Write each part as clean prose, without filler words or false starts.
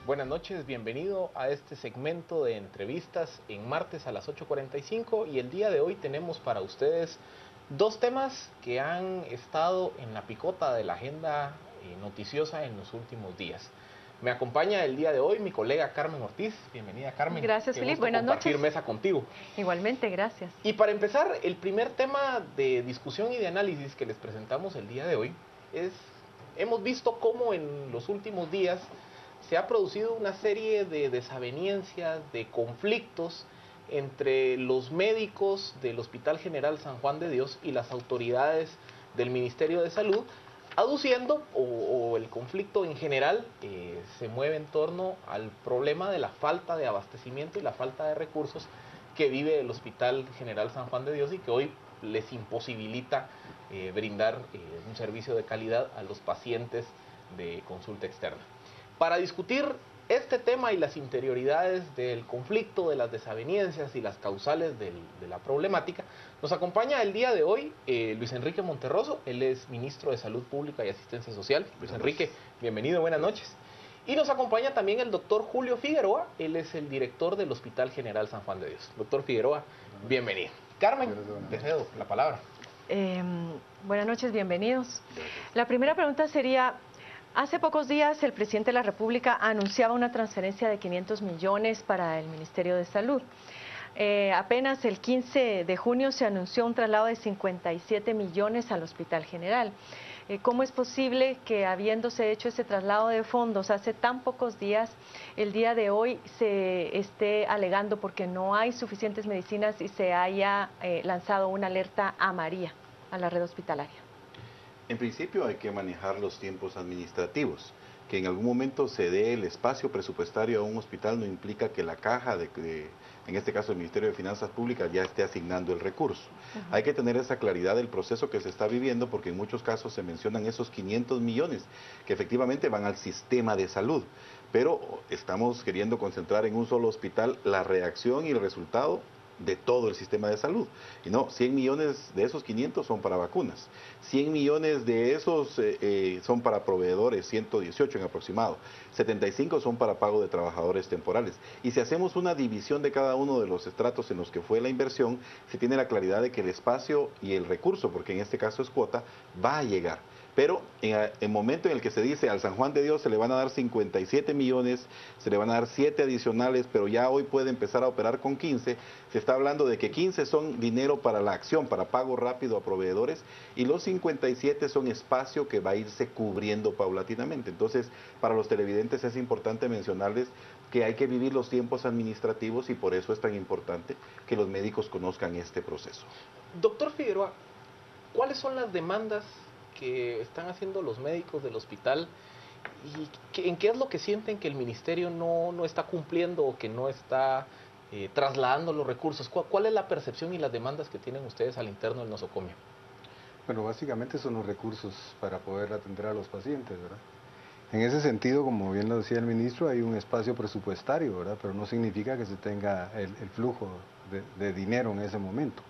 Buenas noches, bienvenido a este segmento de entrevistas en martes a las 8:45 y el día de hoy tenemos para ustedes dos temas que han estado en la picota de la agenda noticiosa en los últimos días. Me acompaña el día de hoy mi colega Carmen Ortiz. Bienvenida, Carmen. Gracias, Qué Felipe. gusto Buenas compartir noches. mesa contigo. Igualmente, gracias. Y para empezar, el primer tema de discusión y de análisis que les presentamos el día de hoy es, hemos visto cómo en los últimos días se ha producido una serie de desavenencias, de conflictos entre los médicos del Hospital General San Juan de Dios y las autoridades del Ministerio de Salud, aduciendo, o el conflicto en general se mueve en torno al problema de la falta de abastecimiento y la falta de recursos que vive el Hospital General San Juan de Dios y que hoy les imposibilita brindar un servicio de calidad a los pacientes de consulta externa. Para discutir este tema y las interioridades del conflicto, de las desavenencias y las causales de la problemática, nos acompaña el día de hoy Luis Enrique Monterroso. Él es ministro de Salud Pública y Asistencia Social. Luis Enrique, bienvenido, buenas noches. Y nos acompaña también el doctor Julio Figueroa. Él es el director del Hospital General San Juan de Dios. Doctor Figueroa, bienvenido. Carmen, te cedo la palabra. Buenas noches, bienvenidos. La primera pregunta sería, hace pocos días el presidente de la República anunciaba una transferencia de 500 millones para el Ministerio de Salud. Apenas el 15 de junio se anunció un traslado de 57 millones al Hospital General. ¿Cómo es posible que, habiéndose hecho ese traslado de fondos hace tan pocos días, el día de hoy se esté alegando porque no hay suficientes medicinas y se haya lanzado una alerta amarilla a la red hospitalaria? En principio hay que manejar los tiempos administrativos. Que en algún momento se dé el espacio presupuestario a un hospital no implica que la caja en este caso el Ministerio de Finanzas Públicas, ya esté asignando el recurso. Hay que tener esa claridad del proceso que se está viviendo, porque en muchos casos se mencionan esos 500 millones que efectivamente van al sistema de salud, pero estamos queriendo concentrar en un solo hospital la reacción y el resultado de todo el sistema de salud. Y no, 100 millones de esos 500 son para vacunas, 100 millones de esos son para proveedores, 118 en aproximado, 75 son para pago de trabajadores temporales. Y si hacemos una división de cada uno de los estratos en los que fue la inversión, se tiene la claridad de que el espacio y el recurso, porque en este caso es cuota, va a llegar. Pero en el momento en el que se dice al San Juan de Dios se le van a dar 57 millones, se le van a dar 7 adicionales, pero ya hoy puede empezar a operar con 15, se está hablando de que 15 son dinero para la acción, para pago rápido a proveedores, y los 57 son espacio que va a irse cubriendo paulatinamente. Entonces, para los televidentes es importante mencionarles que hay que vivir los tiempos administrativos y por eso es tan importante que los médicos conozcan este proceso. Doctor Figueroa, ¿cuáles son las demandas que están haciendo los médicos del hospital y en qué es lo que sienten que el ministerio no está cumpliendo o que no está trasladando los recursos? ¿Cuál es la percepción y las demandas que tienen ustedes al interno del nosocomio? Bueno, básicamente son los recursos para poder atender a los pacientes, ¿verdad? En ese sentido, como bien lo decía el ministro, hay un espacio presupuestario, ¿verdad? Pero no significa que se tenga el flujo de dinero en ese momento.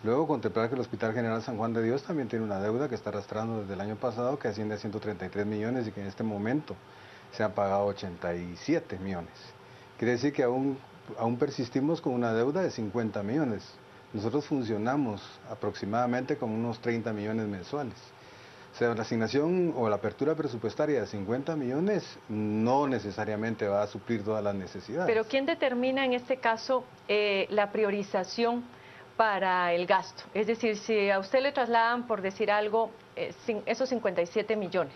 Luego, contemplar que el Hospital General San Juan de Dios también tiene una deuda que está arrastrando desde el año pasado, que asciende a 133 millones y que en este momento se han pagado 87 millones. Quiere decir que aún persistimos con una deuda de 50 millones. Nosotros funcionamos aproximadamente con unos 30 millones mensuales. O sea, la asignación o la apertura presupuestaria de 50 millones no necesariamente va a suplir todas las necesidades. Pero ¿quién determina en este caso la priorización para el gasto? Es decir, si a usted le trasladan, por decir algo, esos 57 millones,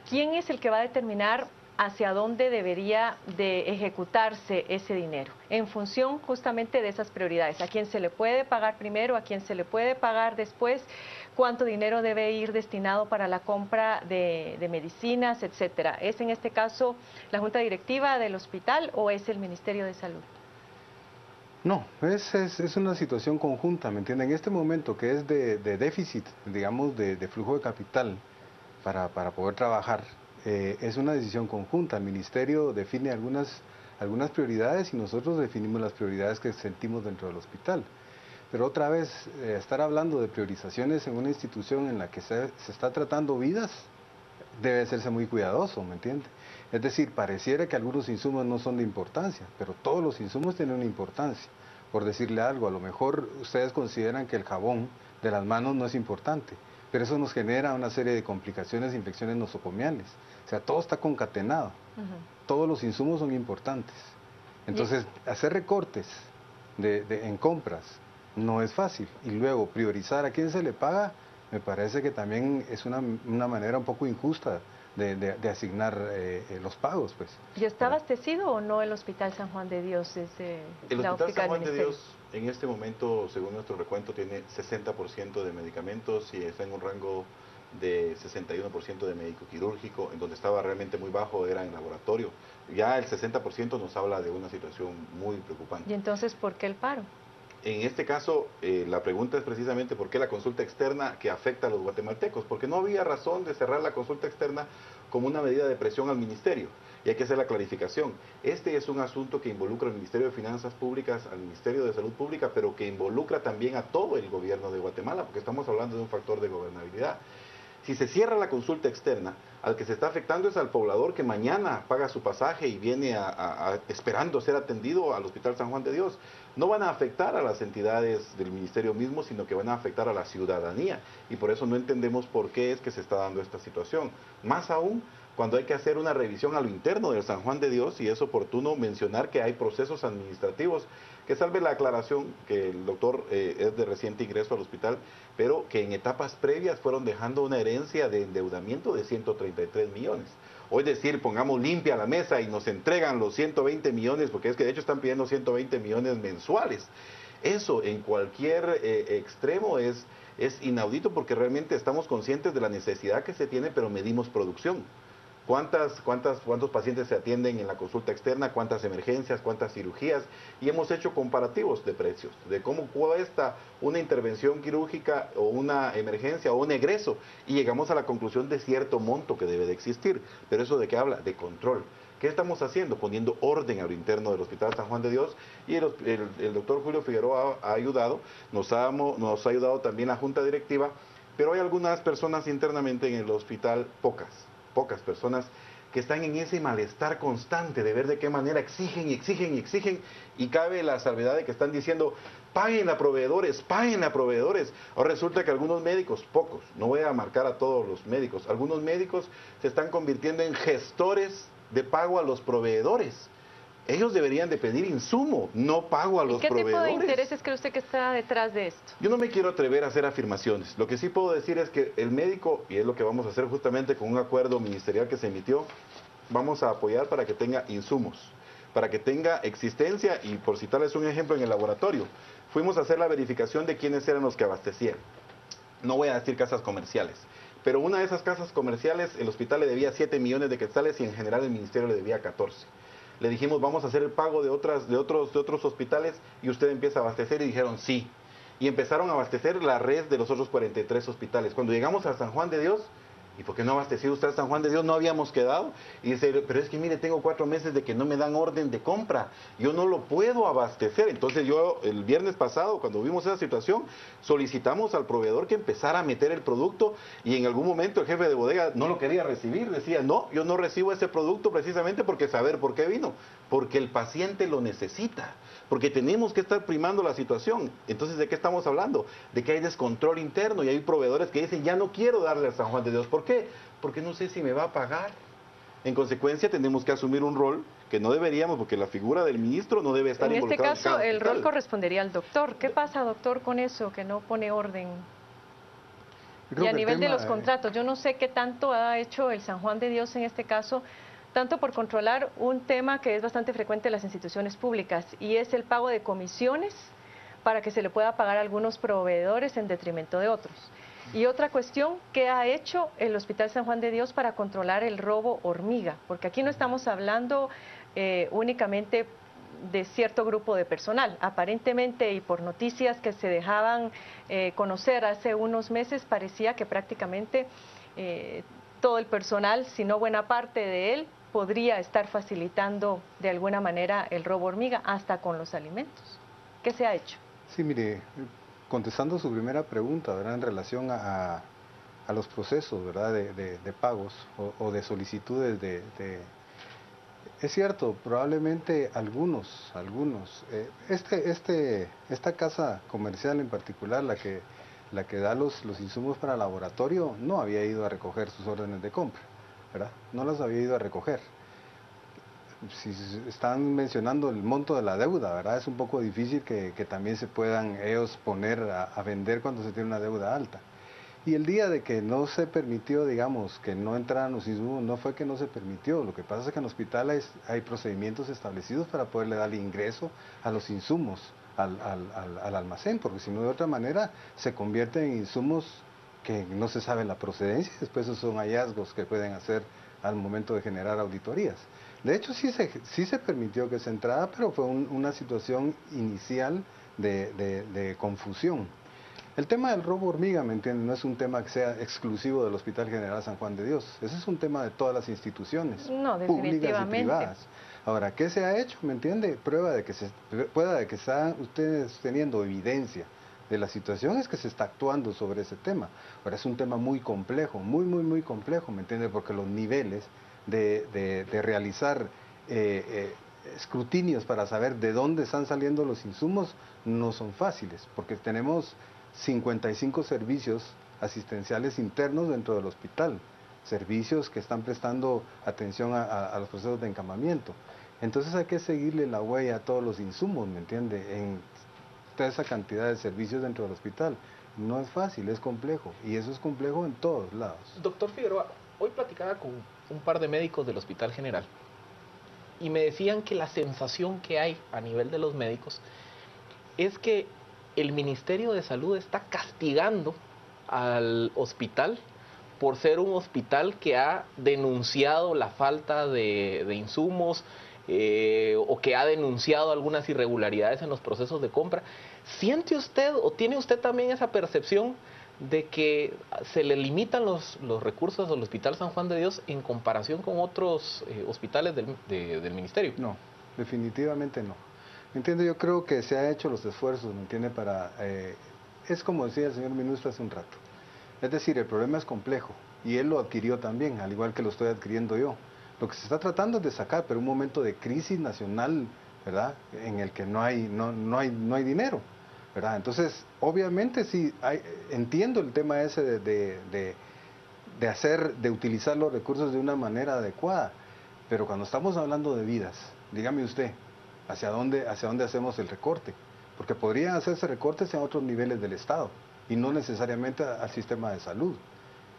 ¿quién es el que va a determinar hacia dónde debería de ejecutarse ese dinero? En función justamente de esas prioridades. ¿A quién se le puede pagar primero? ¿A quién se le puede pagar después? ¿Cuánto dinero debe ir destinado para la compra de medicinas, etcétera? ¿Es en este caso la Junta Directiva del hospital o es el Ministerio de Salud? No, es una situación conjunta, ¿me entienden? En este momento que es de déficit, digamos, de flujo de capital para poder trabajar, es una decisión conjunta. El Ministerio define algunas prioridades y nosotros definimos las prioridades que sentimos dentro del hospital. Pero otra vez, estar hablando de priorizaciones en una institución en la que se está tratando vidas, debe hacerse muy cuidadoso, ¿me entiende? Es decir, pareciera que algunos insumos no son de importancia, pero todos los insumos tienen una importancia. Por decirle algo, a lo mejor ustedes consideran que el jabón de las manos no es importante, pero eso nos genera una serie de complicaciones e infecciones nosocomiales. O sea, todo está concatenado. Todos los insumos son importantes. Entonces, hacer recortes en compras no es fácil. Y luego, priorizar a quién se le paga, me parece que también es una manera un poco injusta de asignar los pagos, pues. ¿Y está abastecido o no el Hospital San Juan de Dios desde el la Hospital óptica San del Juan de Ministerio? Dios en este momento, según nuestro recuento, tiene 60% de medicamentos y está en un rango de 61% de médico quirúrgico, en donde estaba realmente muy bajo era en laboratorio. Ya el 60% nos habla de una situación muy preocupante. ¿Y entonces por qué el paro? En este caso, la pregunta es precisamente por qué la consulta externa que afecta a los guatemaltecos, porque no había razón de cerrar la consulta externa como una medida de presión al ministerio. Y hay que hacer la clarificación. Este es un asunto que involucra al Ministerio de Finanzas Públicas, al Ministerio de Salud Pública, pero que involucra también a todo el gobierno de Guatemala, porque estamos hablando de un factor de gobernabilidad. Si se cierra la consulta externa, al que se está afectando es al poblador que mañana paga su pasaje y viene esperando ser atendido al Hospital San Juan de Dios. No van a afectar a las entidades del ministerio mismo, sino que van a afectar a la ciudadanía. Y por eso no entendemos por qué es que se está dando esta situación. Más aún cuando hay que hacer una revisión a lo interno del San Juan de Dios, y es oportuno mencionar que hay procesos administrativos, que salve la aclaración que el doctor es de reciente ingreso al hospital, pero que en etapas previas fueron dejando una herencia de endeudamiento de 133 millones. O es decir, pongamos limpia la mesa y nos entregan los 120 millones, porque es que de hecho están pidiendo 120 millones mensuales. Eso en cualquier extremo es inaudito, porque realmente estamos conscientes de la necesidad que se tiene, pero medimos producción. ¿Cuántos pacientes se atienden en la consulta externa? ¿Cuántas emergencias? ¿Cuántas cirugías? Y hemos hecho comparativos de precios, de cómo cuesta una intervención quirúrgica o una emergencia o un egreso. Y llegamos a la conclusión de cierto monto que debe de existir. Pero ¿eso de qué habla? De control. ¿Qué estamos haciendo? Poniendo orden a lo interno del Hospital San Juan de Dios, y el doctor Julio Figueroa ha ayudado, nos ha ayudado también la Junta Directiva, pero hay algunas personas internamente en el hospital, pocas personas que están en ese malestar constante de ver de qué manera exigen, y cabe la salvedad de que están diciendo, paguen a proveedores. Ahora resulta que algunos médicos, pocos, no voy a marcar a todos los médicos, algunos médicos se están convirtiendo en gestores de pago a los proveedores. Ellos deberían de pedir insumo, no pago a los proveedores. ¿Qué tipo de intereses cree usted que está detrás de esto? Yo no me quiero atrever a hacer afirmaciones. Lo que sí puedo decir es que el médico, y es lo que vamos a hacer justamente con un acuerdo ministerial que se emitió, vamos a apoyar para que tenga insumos, para que tenga existencia, y por citarles un ejemplo, en el laboratorio, fuimos a hacer la verificación de quiénes eran los que abastecían. No voy a decir casas comerciales, pero una de esas casas comerciales, el hospital le debía 7 millones de quetzales y en general el ministerio le debía 14. Le dijimos, vamos a hacer el pago de otros hospitales y usted empieza a abastecer, y dijeron sí. Y empezaron a abastecer la red de los otros 43 hospitales. Cuando llegamos a San Juan de Dios, ¿y por qué no ha abastecido usted a San Juan de Dios? No habíamos quedado. Y dice, pero es que mire, tengo 4 meses de que no me dan orden de compra. Yo no lo puedo abastecer. Entonces yo, el viernes pasado, cuando vimos esa situación, solicitamos al proveedor que empezara a meter el producto, y en algún momento el jefe de bodega no lo quería recibir. Decía, no, yo no recibo ese producto precisamente porque saber por qué vino. Porque el paciente lo necesita. Porque tenemos que estar primando la situación. Entonces, ¿de qué estamos hablando? De que hay descontrol interno y hay proveedores que dicen, ya no quiero darle a San Juan de Dios. ¿Por qué? Porque no sé si me va a pagar. En consecuencia, tenemos que asumir un rol que no deberíamos, porque la figura del ministro no debe estar involucrada. En este caso, el rol correspondería al doctor. ¿Qué pasa, doctor, con eso, que no pone orden? Y a nivel de los contratos, yo no sé qué tanto ha hecho el San Juan de Dios en este caso, tanto por controlar un tema que es bastante frecuente en las instituciones públicas, y es el pago de comisiones para que se le pueda pagar a algunos proveedores en detrimento de otros. Y otra cuestión, ¿qué ha hecho el Hospital San Juan de Dios para controlar el robo hormiga? Porque aquí no estamos hablando únicamente de cierto grupo de personal. Aparentemente, y por noticias que se dejaban conocer hace unos meses, parecía que prácticamente todo el personal, si no buena parte de él, podría estar facilitando de alguna manera el robo hormiga, hasta con los alimentos. ¿Qué se ha hecho? Sí, mire, contestando su primera pregunta, ¿verdad? En relación a a los procesos, ¿verdad?, de pagos o de solicitudes Es cierto, probablemente algunos, esta casa comercial en particular, la que da los insumos para laboratorio, no había ido a recoger sus órdenes de compra, ¿verdad? No las había ido a recoger. Si están mencionando el monto de la deuda, ¿verdad? Es un poco difícil que también se puedan ellos poner a vender cuando se tiene una deuda alta. Y el día de que no se permitió, digamos, que no entraran los insumos, no fue que no se permitió. Lo que pasa es que en el hospital hay procedimientos establecidos para poderle dar ingreso a los insumos al almacén, porque si no, de otra manera, se convierten en insumos que no se sabe la procedencia. Después esos son hallazgos que pueden hacer al momento de generar auditorías. De hecho, sí se permitió que se entrara, pero fue una situación inicial de confusión. El tema del robo hormiga, ¿me entienden? No es un tema que sea exclusivo del Hospital General San Juan de Dios. Ese es un tema de todas las instituciones, públicas y privadas. Ahora, ¿qué se ha hecho? ¿Me entiende? Prueba de que están ustedes teniendo evidencia de la situación es que se está actuando sobre ese tema. Ahora, es un tema muy complejo, muy complejo, ¿me entiende? Porque los niveles de realizar escrutinios para saber de dónde están saliendo los insumos no son fáciles, porque tenemos 55 servicios asistenciales internos dentro del hospital, servicios que están prestando atención a los procesos de encamamiento. Entonces hay que seguirle la huella a todos los insumos, ¿me entiende? En toda esa cantidad de servicios dentro del hospital. No es fácil, es complejo, y eso es complejo en todos lados. Doctor Figueroa, hoy platicaba con un par de médicos del Hospital General y me decían que la sensación que hay a nivel de los médicos es que el Ministerio de Salud está castigando al hospital por ser un hospital que ha denunciado la falta de insumos o que ha denunciado algunas irregularidades en los procesos de compra. ¿Siente usted o tiene usted también esa percepción de que se le limitan los recursos al Hospital San Juan de Dios en comparación con otros hospitales del Ministerio? No, definitivamente no. ¿Me entiende? Yo creo que se han hecho los esfuerzos, ¿me entiende? Es como decía el señor ministro hace un rato. Es decir, el problema es complejo y él lo adquirió también, al igual que lo estoy adquiriendo yo. Lo que se está tratando es de sacar, pero un momento de crisis nacional, ¿verdad? En el que no hay dinero, ¿verdad? Entonces, obviamente sí, entiendo el tema ese de utilizar los recursos de una manera adecuada, pero cuando estamos hablando de vidas, dígame usted, ¿hacia dónde hacemos el recorte? Porque podrían hacerse recortes en otros niveles del Estado y no necesariamente al sistema de salud,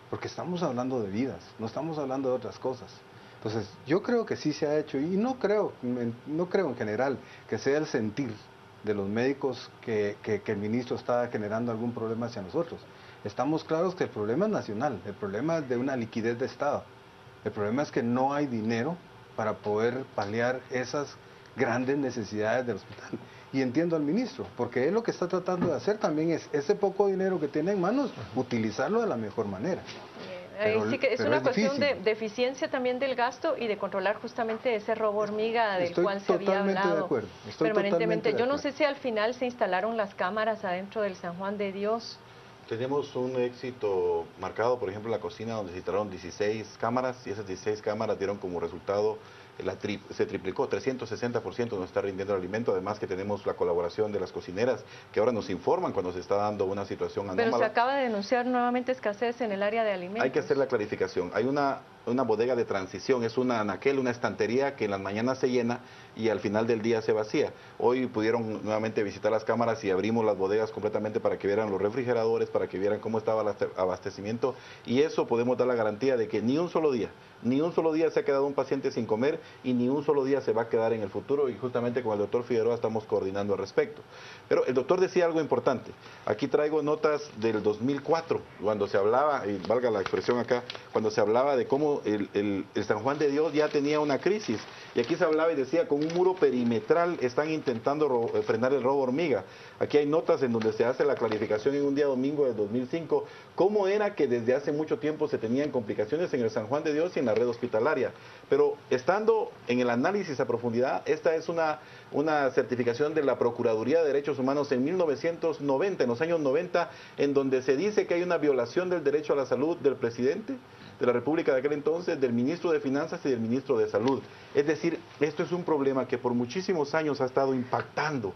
porque estamos hablando de vidas, no estamos hablando de otras cosas. Entonces, yo creo que sí se ha hecho y no creo en general que sea el sentir de los médicos que el ministro está generando algún problema hacia nosotros. Estamos claros que el problema es nacional, el problema es de una liquidez de Estado. El problema es que no hay dinero para poder paliar esas grandes necesidades del hospital. Y entiendo al ministro, porque él lo que está tratando de hacer también es ese poco dinero que tiene en manos, utilizarlo de la mejor manera. Sí que es una cuestión de eficiencia también del gasto y de controlar justamente ese robo hormiga del cual se había hablado permanentemente. Yo no sé si al final se instalaron las cámaras adentro del San Juan de Dios. Tenemos un éxito marcado, por ejemplo, en la cocina, donde se instalaron 16 cámaras y esas 16 cámaras dieron como resultado, se triplicó, 360% nos está rindiendo el alimento, además que tenemos la colaboración de las cocineras, que ahora nos informan cuando se está dando una situación anómala. Pero se acaba de denunciar nuevamente escasez en el área de alimentos. Hay que hacer la clarificación, hay una bodega de transición, es una anaquel, una estantería que en las mañanas se llena y al final del día se vacía. Hoy pudieron nuevamente visitar las cámaras y abrimos las bodegas completamente para que vieran los refrigeradores, para que vieran cómo estaba el abastecimiento, y eso podemos dar la garantía de que ni un solo día se ha quedado un paciente sin comer y ni un solo día se va a quedar en el futuro, y justamente con el doctor Figueroa estamos coordinando al respecto. Pero el doctor decía algo importante, aquí traigo notas del 2004, cuando se hablaba, y valga la expresión acá, cuando se hablaba de cómo el San Juan de Dios ya tenía una crisis, y aquí se hablaba y decía, con un muro perimetral están intentando frenar el robo hormiga. Aquí hay notas en donde se hace la clarificación en un día domingo del 2005, cómo era que desde hace mucho tiempo se tenían complicaciones en el San Juan de Dios y en la red hospitalaria. Pero estando en el análisis a profundidad, esta es una certificación de la Procuraduría de Derechos Humanos en 1990, en los años 90, en donde se dice que hay una violación del derecho a la salud del presidente de la República de aquel entonces, del ministro de Finanzas y del ministro de Salud. Es decir, esto es un problema que por muchísimos años ha estado impactando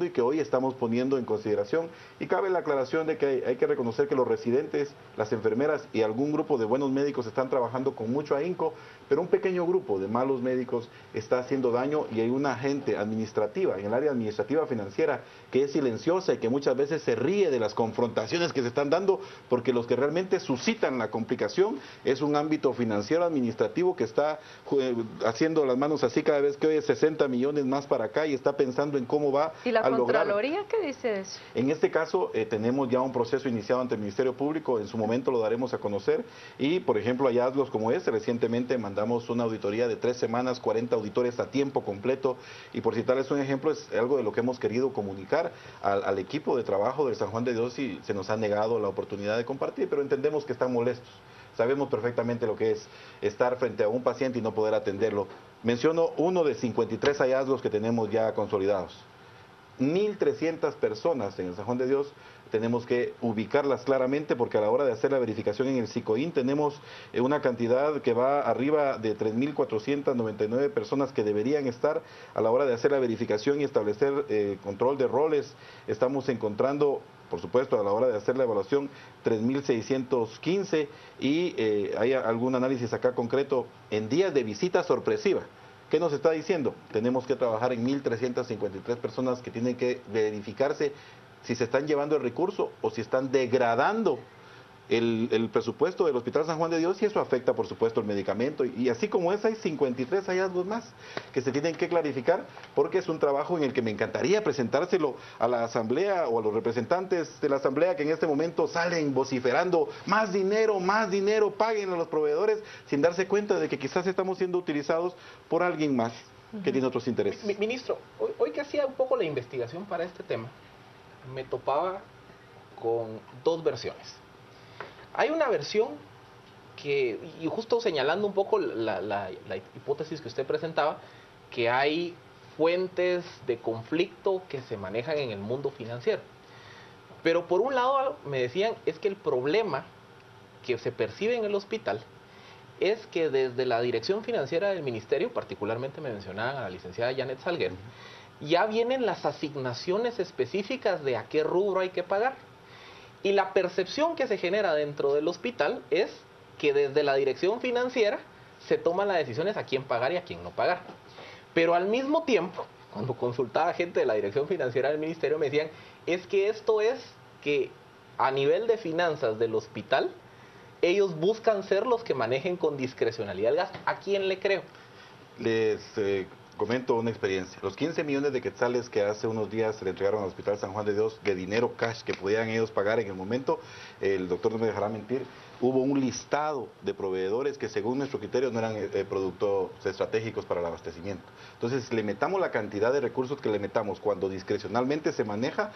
y que hoy estamos poniendo en consideración. Y cabe la aclaración de que hay que reconocer que los residentes, las enfermeras y algún grupo de buenos médicos están trabajando con mucho ahínco, pero un pequeño grupo de malos médicos está haciendo daño y hay una gente administrativa, en el área administrativa financiera, que es silenciosa y que muchas veces se ríe de las confrontaciones que se están dando, porque los que realmente suscitan la complicación es un ámbito financiero administrativo que está haciendo las manos así cada vez que oye 60 millones más para acá y está pensando en cómo va a lograr. ¿Y la Contraloría qué dice de eso? En este caso tenemos ya un proceso iniciado ante el Ministerio Público, en su momento lo daremos a conocer y, por ejemplo, hallazgos como este, recientemente mandamos una auditoría de 3 semanas, 40 auditores a tiempo completo y, por citarles un ejemplo, es algo de lo que hemos querido comunicar al equipo de trabajo del San Juan de Dios y se nos ha negado la oportunidad de compartir, pero entendemos que están molestos. Sabemos perfectamente lo que es estar frente a un paciente y no poder atenderlo. Menciono uno de 53 hallazgos que tenemos ya consolidados. 1.300 personas en el San Juan de Dios, tenemos que ubicarlas claramente porque a la hora de hacer la verificación en el SICOIN tenemos una cantidad que va arriba de 3.499 personas que deberían estar a la hora de hacer la verificación y establecer control de roles. Estamos encontrando, por supuesto, a la hora de hacer la evaluación, 3.615 y hay algún análisis acá concreto en días de visita sorpresiva. ¿Qué nos está diciendo? Tenemos que trabajar en 1.353 personas que tienen que verificarse si se están llevando el recurso o si están degradando el presupuesto del Hospital San Juan de Dios y eso afecta, por supuesto, el medicamento. Y así como es, hay 53 hallazgos más que se tienen que clarificar porque es un trabajo en el que me encantaría presentárselo a la Asamblea o a los representantes de la Asamblea que en este momento salen vociferando más dinero, paguen a los proveedores sin darse cuenta de que quizás estamos siendo utilizados por alguien más que tiene otros intereses. Ministro, hoy que hacía un poco la investigación para este tema, me topaba con dos versiones. Hay una versión que, y justo señalando un poco la hipótesis que usted presentaba, que hay fuentes de conflicto que se manejan en el mundo financiero. Pero por un lado me decían, es que el problema que se percibe en el hospital es que desde la dirección financiera del ministerio, particularmente me mencionaban a la licenciada Janet Salguero, ya vienen las asignaciones específicas de a qué rubro hay que pagar. Y la percepción que se genera dentro del hospital es que desde la dirección financiera se toman las decisiones a quién pagar y a quién no pagar. Pero al mismo tiempo, cuando consultaba gente de la dirección financiera del ministerio, me decían, es que esto es que a nivel de finanzas del hospital, ellos buscan ser los que manejen con discrecionalidad el gasto. ¿A quién le creo? Les comento una experiencia. Los 15 millones de quetzales que hace unos días se le entregaron al Hospital San Juan de Dios de dinero cash que pudieran ellos pagar en el momento, el doctor no me dejará mentir, hubo un listado de proveedores que según nuestro criterio no eran productos estratégicos para el abastecimiento. Entonces, le metamos la cantidad de recursos que le metamos cuando discrecionalmente se maneja,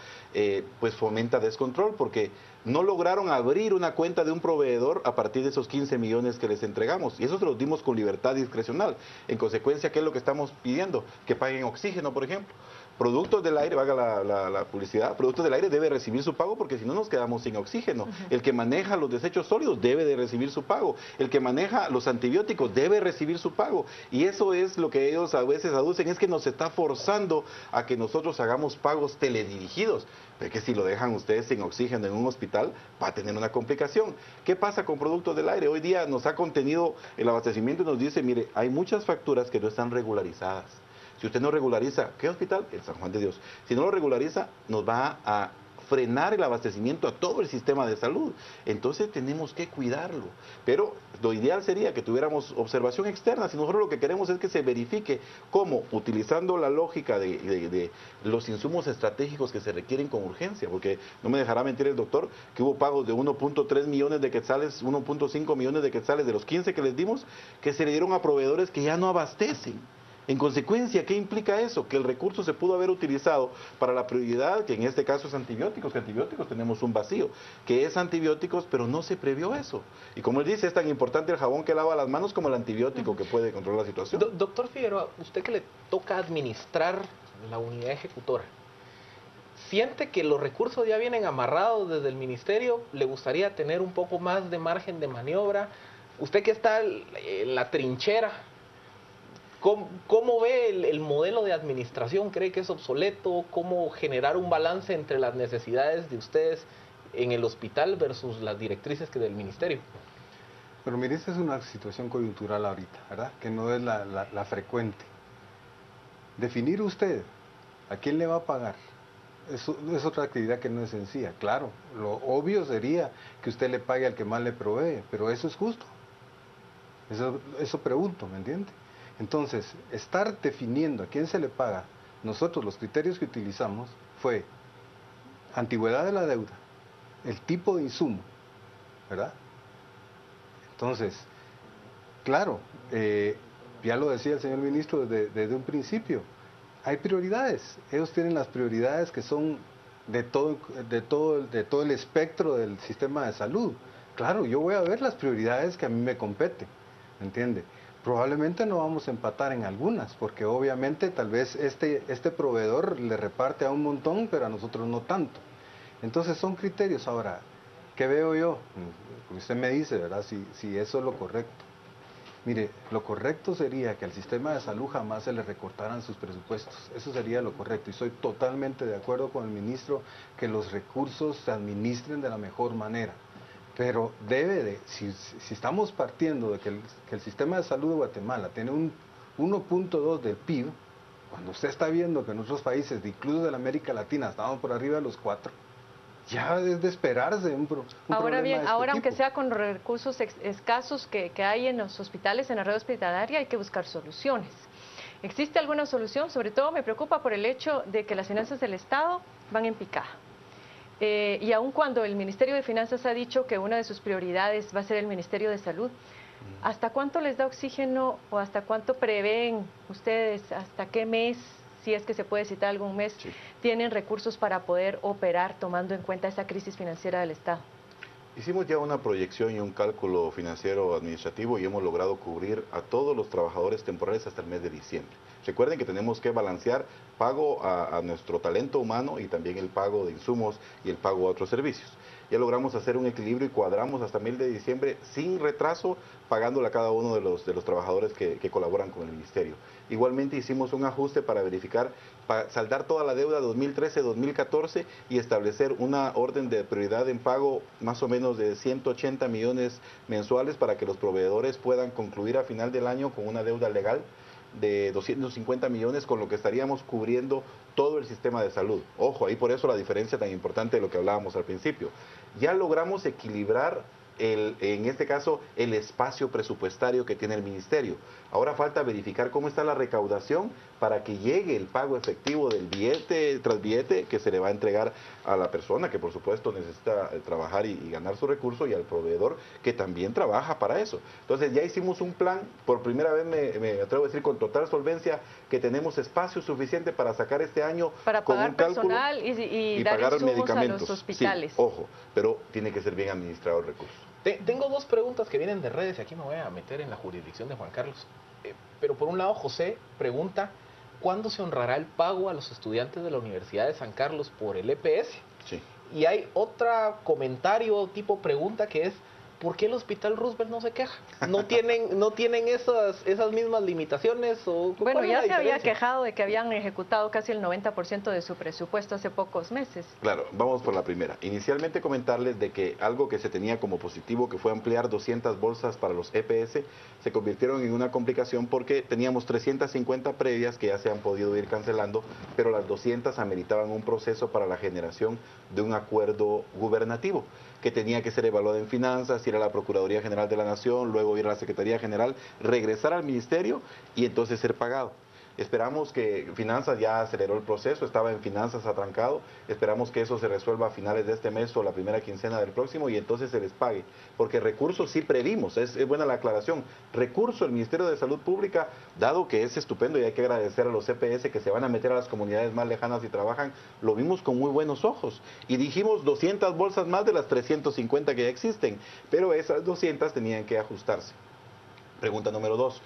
pues fomenta descontrol porque no lograron abrir una cuenta de un proveedor a partir de esos 15 millones que les entregamos. Y eso se los dimos con libertad discrecional. En consecuencia, ¿qué es lo que estamos pidiendo? Que paguen oxígeno, por ejemplo. Productos del aire, valga la publicidad, Productos del aire debe recibir su pago porque si no nos quedamos sin oxígeno. El que maneja los desechos sólidos debe de recibir su pago. El que maneja los antibióticos debe recibir su pago. Y eso es lo que ellos a veces aducen, es que nos está forzando a que nosotros hagamos pagos teledirigidos. Es que si lo dejan ustedes sin oxígeno en un hospital, va a tener una complicación. ¿Qué pasa con Productos del aire? Hoy día nos ha contenido el abastecimiento y nos dice, mire, hay muchas facturas que no están regularizadas. Si usted no regulariza, ¿qué hospital? El San Juan de Dios. Si no lo regulariza, nos va a frenar el abastecimiento a todo el sistema de salud. Entonces tenemos que cuidarlo. Pero lo ideal sería que tuviéramos observación externa. Si nosotros lo que queremos es que se verifique cómo, utilizando la lógica de los insumos estratégicos que se requieren con urgencia, porque no me dejará mentir el doctor que hubo pagos de 1.3 millones de quetzales, 1.5 millones de quetzales de los 15 que les dimos, que se le dieron a proveedores que ya no abastecen. En consecuencia, ¿qué implica eso? Que el recurso se pudo haber utilizado para la prioridad, que en este caso es antibióticos, que antibióticos tenemos un vacío, que es antibióticos, pero no se previó eso. Y como él dice, es tan importante el jabón que lava las manos como el antibiótico que puede controlar la situación. Doctor Figueroa, usted que le toca administrar la unidad ejecutora, ¿siente que los recursos ya vienen amarrados desde el ministerio? ¿Le gustaría tener un poco más de margen de maniobra? Usted que está en la trinchera, ¿cómo ve el modelo de administración? ¿Cree que es obsoleto? ¿Cómo generar un balance entre las necesidades de ustedes en el hospital versus las directrices que del ministerio? Pero mire, esta es una situación coyuntural ahorita, ¿verdad? Que no es la frecuente. Definir usted a quién le va a pagar es otra actividad que no es sencilla. Claro, lo obvio sería que usted le pague al que más le provee, pero eso es justo. Eso pregunto, ¿me entiende? Entonces, estar definiendo a quién se le paga, nosotros los criterios que utilizamos fue antigüedad de la deuda, el tipo de insumo, ¿verdad? Entonces, claro, ya lo decía el señor ministro desde un principio, hay prioridades, ellos tienen las prioridades que son de todo el espectro del sistema de salud. Claro, yo voy a ver las prioridades que a mí me competen, ¿me entiende? Probablemente no vamos a empatar en algunas, porque obviamente tal vez este proveedor le reparte a un montón, pero a nosotros no tanto. Entonces son criterios. Ahora, ¿qué veo yo? Usted me dice, ¿verdad? Si eso es lo correcto. Mire, lo correcto sería que al sistema de salud jamás se le recortaran sus presupuestos. Eso sería lo correcto. Y soy totalmente de acuerdo con el ministro que los recursos se administren de la mejor manera. Pero si estamos partiendo de que el sistema de salud de Guatemala tiene un 1.2 del PIB, cuando usted está viendo que en otros países, incluso de la América Latina, estamos por arriba de los 4, ya es de esperarse un ahora bien, problema de ahora este aunque tipo. sea con los recursos escasos que hay en los hospitales, en la red hospitalaria, hay que buscar soluciones. ¿Existe alguna solución? Sobre todo me preocupa por el hecho de que las finanzas del Estado van en picada. Y aun cuando el Ministerio de Finanzas ha dicho que una de sus prioridades va a ser el Ministerio de Salud, ¿hasta cuánto les da oxígeno o hasta cuánto prevén ustedes, hasta qué mes, si es que se puede citar algún mes, tienen recursos para poder operar tomando en cuenta esa crisis financiera del Estado? Hicimos ya una proyección y un cálculo financiero administrativo y hemos logrado cubrir a todos los trabajadores temporales hasta el mes de diciembre. Recuerden que tenemos que balancear pago a nuestro talento humano y también el pago de insumos y el pago a otros servicios. Ya logramos hacer un equilibrio y cuadramos hasta el mes de diciembre sin retraso, pagándole a cada uno de los trabajadores que colaboran con el ministerio. Igualmente hicimos un ajuste para verificar, para saldar toda la deuda 2013-2014 y establecer una orden de prioridad en pago más o menos de 180 millones mensuales para que los proveedores puedan concluir a final del año con una deuda legal de 250 millones, con lo que estaríamos cubriendo todo el sistema de salud. Ojo, ahí por eso la diferencia tan importante de lo que hablábamos al principio. Ya logramos equilibrar en este caso, el espacio presupuestario que tiene el ministerio. Ahora falta verificar cómo está la recaudación para que llegue el pago efectivo del billete tras billete que se le va a entregar a la persona que por supuesto necesita trabajar y ganar su recurso, y al proveedor que también trabaja para eso. Entonces ya hicimos un plan, por primera vez me atrevo a decir con total solvencia que tenemos espacio suficiente para sacar este año para con pagar un cálculo personal y dar pagar insumos medicamentos a los hospitales. Sí, ojo, pero tiene que ser bien administrado el recurso. Tengo dos preguntas que vienen de redes y aquí me voy a meter en la jurisdicción de Juan Carlos. Pero por un lado, José pregunta, ¿cuándo se honrará el pago a los estudiantes de la Universidad de San Carlos por el EPS? Sí. Y hay otro comentario tipo pregunta que es, ¿por qué el Hospital Roosevelt no se queja? ¿No tienen esas mismas limitaciones? ¿O bueno, ya se había diferencia? quejado de que habían ejecutado casi el 90% de su presupuesto hace pocos meses. Claro, vamos por la primera. Inicialmente comentarles de que algo que se tenía como positivo, que fue ampliar 200 bolsas para los EPS, se convirtieron en una complicación porque teníamos 350 previas que ya se han podido ir cancelando, pero las 200 ameritaban un proceso para la generación de un acuerdo gubernativo, que tenía que ser evaluado en finanzas, ir a la Procuraduría General de la Nación, luego ir a la Secretaría General, regresar al Ministerio y entonces ser pagado. Esperamos que Finanzas ya aceleró el proceso, estaba en Finanzas atrancado, esperamos que eso se resuelva a finales de este mes o la primera quincena del próximo y entonces se les pague, porque recursos sí previmos, es buena la aclaración, recurso el Ministerio de Salud Pública, dado que es estupendo y hay que agradecer a los CPS que se van a meter a las comunidades más lejanas y trabajan, lo vimos con muy buenos ojos y dijimos 200 bolsas más de las 350 que ya existen, pero esas 200 tenían que ajustarse. Pregunta número 2,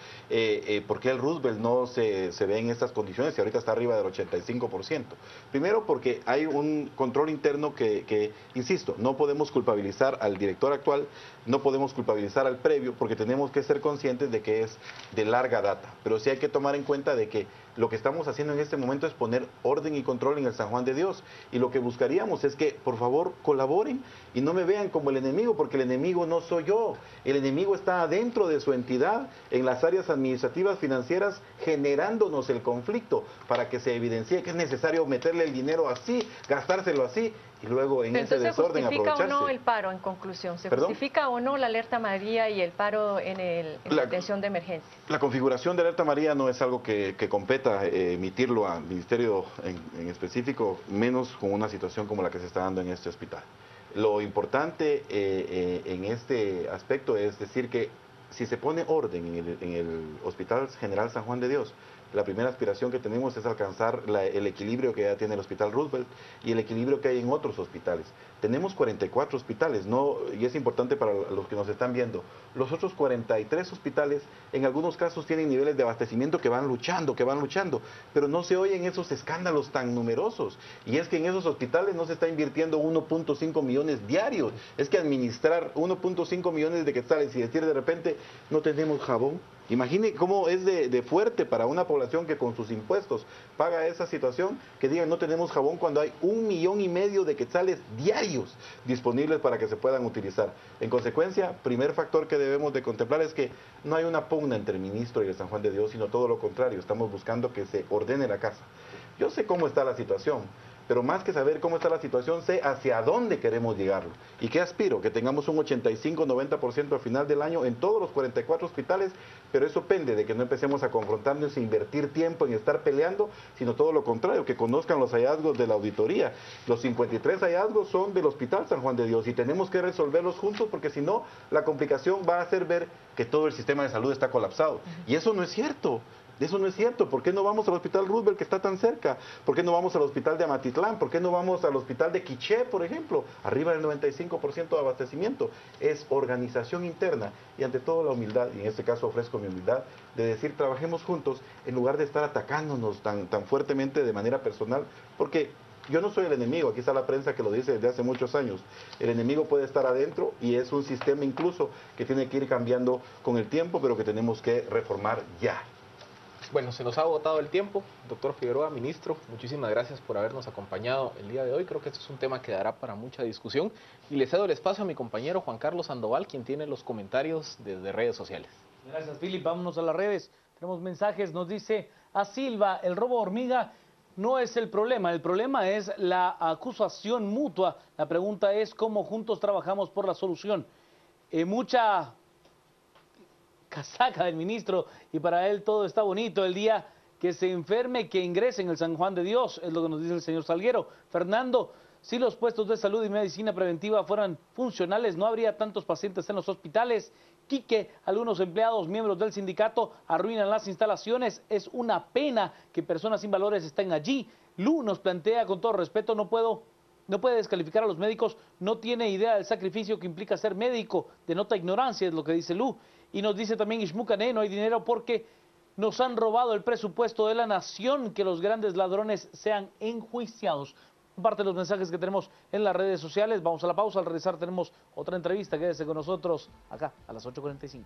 ¿por qué el Roosevelt no se ve en estas condiciones y ahorita está arriba del 85%? Primero porque hay un control interno que, insisto, no podemos culpabilizar al director actual, no podemos culpabilizar al previo, porque tenemos que ser conscientes de que es de larga data, pero sí hay que tomar en cuenta de que lo que estamos haciendo en este momento es poner orden y control en el San Juan de Dios, y lo que buscaríamos es que, por favor, colaboren y no me vean como el enemigo, porque el enemigo no soy yo, el enemigo está adentro de su entidad, en las áreas administrativas financieras, generándonos el conflicto para que se evidencie que es necesario meterle el dinero así, gastárselo así, y luego en ese desorden aprovecharse. ¿Se justifica o no el paro en conclusión? ¿Se justifica o no la alerta María y el paro en la atención de emergencia? La configuración de alerta María no es algo que competa emitirlo al ministerio en específico, menos con una situación como la que se está dando en este hospital. Lo importante en este aspecto es decir que si se pone orden en el Hospital General San Juan de Dios, la primera aspiración que tenemos es alcanzar el equilibrio que ya tiene el Hospital Roosevelt y el equilibrio que hay en otros hospitales. Tenemos 44 hospitales, y es importante para los que nos están viendo. Los otros 43 hospitales, en algunos casos, tienen niveles de abastecimiento que van luchando, pero no se oyen esos escándalos tan numerosos. Y es que en esos hospitales no se está invirtiendo 1.5 millones diarios. Es que administrar 1.5 millones de quetzales y decir de repente, no tenemos jabón. Imagine cómo es de fuerte para una población que con sus impuestos paga esa situación, que digan no tenemos jabón cuando hay 1,5 millones de quetzales diarios disponibles para que se puedan utilizar. En consecuencia, primer factor que debemos de contemplar es que no hay una pugna entre el ministro y el San Juan de Dios, sino todo lo contrario, estamos buscando que se ordene la casa. Yo sé cómo está la situación, pero más que saber cómo está la situación, sé hacia dónde queremos llegarlo. ¿Y qué aspiro? Que tengamos un 85-90% al final del año en todos los 44 hospitales, pero eso pende de que no empecemos a confrontarnos e invertir tiempo en estar peleando, sino todo lo contrario, que conozcan los hallazgos de la auditoría. Los 53 hallazgos son del Hospital San Juan de Dios y tenemos que resolverlos juntos porque si no, la complicación va a hacer ver que todo el sistema de salud está colapsado. Y eso no es cierto. Eso no es cierto. ¿Por qué no vamos al Hospital Roosevelt que está tan cerca? ¿Por qué no vamos al Hospital de Amatitlán? ¿Por qué no vamos al Hospital de Quiché, por ejemplo? Arriba del 95% de abastecimiento. Es organización interna y ante todo la humildad, y en este caso ofrezco mi humildad, de decir trabajemos juntos en lugar de estar atacándonos tan fuertemente de manera personal, porque yo no soy el enemigo, aquí está la prensa que lo dice desde hace muchos años. El enemigo puede estar adentro y es un sistema incluso que tiene que ir cambiando con el tiempo, pero que tenemos que reformar ya. Bueno, se nos ha agotado el tiempo. Doctor Figueroa, ministro, muchísimas gracias por habernos acompañado el día de hoy. Creo que este es un tema que dará para mucha discusión. Y le cedo el espacio a mi compañero Juan Carlos Sandoval, quien tiene los comentarios desde redes sociales. Gracias, Philip. Vámonos a las redes. Tenemos mensajes. Nos dice a Silva, el robo hormiga no es el problema es la acusación mutua. La pregunta es cómo juntos trabajamos por la solución. Mucha casaca del ministro y para él todo está bonito. El día que se enferme, que ingrese en el San Juan de Dios, es lo que nos dice el señor Salguero. Fernando, si los puestos de salud y medicina preventiva fueran funcionales, no habría tantos pacientes en los hospitales. Quique, algunos empleados, miembros del sindicato, arruinan las instalaciones. Es una pena que personas sin valores estén allí. Lu nos plantea, con todo respeto, no puede descalificar a los médicos, no tiene idea del sacrificio que implica ser médico, denota ignorancia, es lo que dice Lu. Y nos dice también Ishmucané, no hay dinero porque nos han robado el presupuesto de la nación, que los grandes ladrones sean enjuiciados. Parte de los mensajes que tenemos en las redes sociales. Vamos a la pausa, al regresar tenemos otra entrevista, quédese con nosotros acá a las 8:45.